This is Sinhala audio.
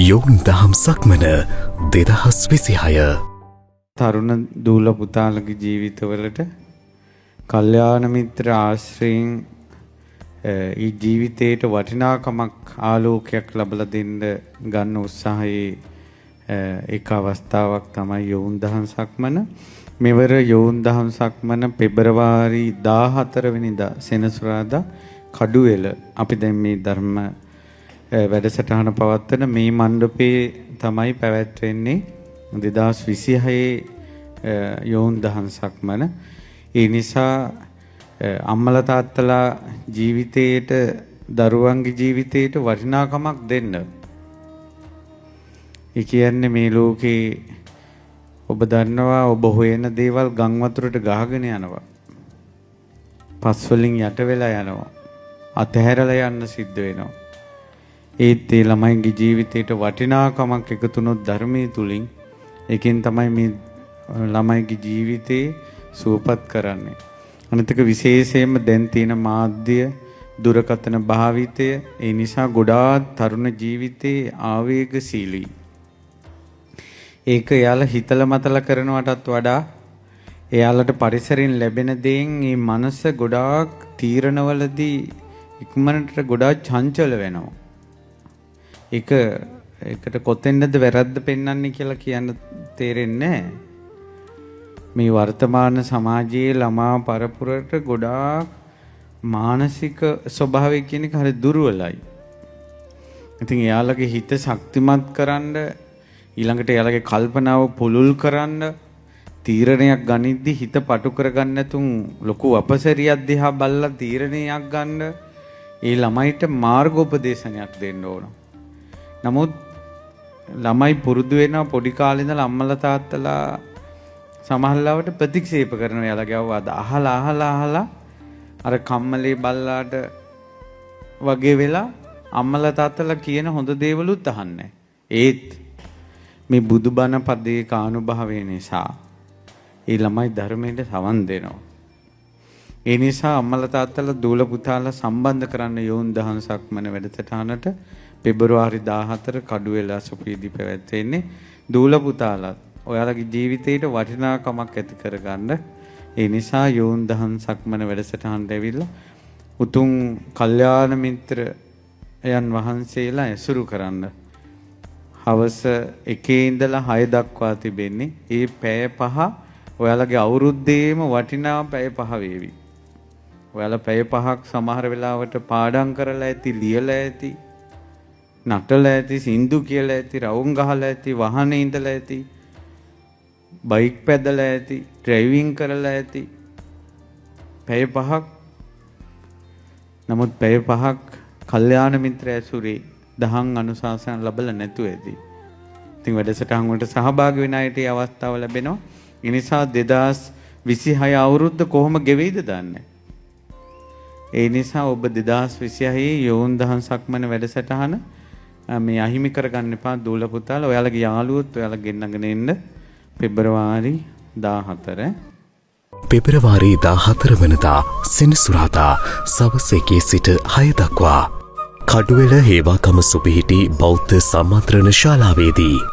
යොවුන් දහම් සක්මන 2026. තරුණ දූල පුතාලගේ ජීවිතවලට කල්යාණ මිත්‍ර ආශ්‍රයෙන් ඒ ජීවිතයට වටිනාකමක් ආලෝකයක් ලබලා දෙන්න ගන්න උත්සාහයේ එක අවස්ථාවක් තමයි යොවුන් දහම් සක්මන. මෙවර යොවුන් දහම් සක්මන පෙබරවාරි 14 වෙනිදා සෙනසුරාදා කඩුවෙල අපි දැන් මේ ධර්ම වැඩසටහන පවත්වන මේ මණ්ඩපයේ තමයි පැවැත්වෙන්නේ 2026 යොවුන් දහම් සක්මන. ඒ නිසා අම්මලා තාත්තලා ජීවිතේට දරුවන්ගේ ජීවිතේට වටිනාකමක් දෙන්න. ඒ කියන්නේ මේ ලෝකේ ඔබ දන්නවා ඔබ හොයන දේවල් ගම් වතුරට ගහගෙන යනවා. පස් වලින් යට වෙලා යනවා. අතහැරලා යන්න සිද්ධ වෙනවා. ඒත් ඒ ළමයින්ගේ ජීවිතේට වටිනාකමක් එකතුනොත් ධර්මයේ තුලින් ඒකෙන් තමයි මේ ළමයිගේ ජීවිතේ සුවපත් කරන්නේ. අනිතක විශේෂයෙන්ම දැන් තියෙන මාධ්‍ය දුරකථන භාවිතය ඒ නිසා ගොඩාක් තරුණ ජීවිතේ ආවේගශීලී. ඒක එයාලා හිතලා මතලා කරනවටත් වඩා එයාලට පරිසරයෙන් ලැබෙන දේෙන් මේ මනස ගොඩාක් තීරණවලදී ඉක්මනට ගොඩාක් චංචල වෙනවා. ඒකට කොතෙන්ද වැරද්ද පෙන්වන්නේ කියලා කියන්න තේරෙන්නේ නැහැ. මේ වර්තමාන සමාජයේ ළමා පරපුරට ගොඩාක් මානසික ස්වභාවය කියන එක හරි දුර්වලයි. ඉතින් එයාලගේ හිත ශක්තිමත් කරන්න ඊළඟට එයාලගේ කල්පනාව පුළුල් කරන්න තීරණයක් ගනිද්දි හිත පටු කරගන්න නැතුන් ලොකු අපසරියක් දිහා බලලා තීරණයක් ගන්න ඒ ළමයිට මාර්ගෝපදේශනයක් දෙන්න ඕන. නමුත් ළමයි පුරුදු වෙනවා පොඩි කාලේ ඉඳලා අම්මලා තාත්තලා සමහරවිට ප්‍රතික්ෂේප කරනවා යාළගේ අවවාද අහලා අර කම්මලේ බල්ලාට වගේ වෙලා අම්මලා තාත්තලා කියන හොඳ දේවලුත් අහන්නේ. ඒත් මේ බුදුබණ පදේ කානුභාවය නිසා ඒ ළමයි ධර්මයට සවන් දෙනවා. ඒ නිසා අම්මලා තාත්තලා දූල පුතාලා සම්බන්ධ කරන්න යොවුන් දහම් සක්මන වැඩසටහනට පෙබරවාරි 14 කඩුවෙල අසපුවේදී පැවැත්වෙන්නේ. දූල පුතාලා ඔයාලගේ ජීවිතේට වටිනාකමක් ඇති කරගන්න ඒ නිසා යොවුන් දහම් සක්මන වැඩසටහනට ඇවිල්ලා උතුම් කල්යාණ මිත්‍රයන් වහන්සේලා ඇසුරු කරන්න. හවස 1 ඉඳලා 6 දක්වා තිබෙන්නේ. ඒ පැය 5 ඔයාලගේ අවුරුද්දේම වටිනා පැය 5 වේවි. ඔයාලා පැය 5ක් සමහර වෙලාවට පාඩම් කරලා ඇති, ලියලා ඇති, නටලා ඇති, සින්දු කියලා ඇති, රවුම් ගහලා ඇති, වාහනේ ඉඳලා ඇති, බයික් පැදලා ඇති, ඩ්‍රයිවිං කරලා ඇති. පැය 5ක්. නමුත් පැය 5ක් කල්යාණ මිත්‍ර ඇසුරේ දහම් අනුශාසන ලැබලා නැතුව ඇති. ඉතින් වැඩසටහන් වලට සහභාගී වෙන අයට මේ අවස්ථාව ලැබෙනවා. ඒ නිසා 2026 අවුරුද්ද කොහොම ගෙවෙයිද දන්නේ. ඒ නිසා ඔබ 2026 යොවුන් දහම් සක්මන වැඩසටහන මේ අහිමි කරගන්න එපා දූල පුතාලා. ඔයාලගේ යාළුවොත් ඔයාලා ගෙන්නගෙන එන්න පෙබරවාරි 14. පෙබරවාරි 14 වනදා සෙනසුරාදා සවස් 1 සිට 6 දක්වා කඩුවෙල හේවාකම සුපිහිටි බෞද්ධ සම්මාත්‍රණ ශාලාවේදී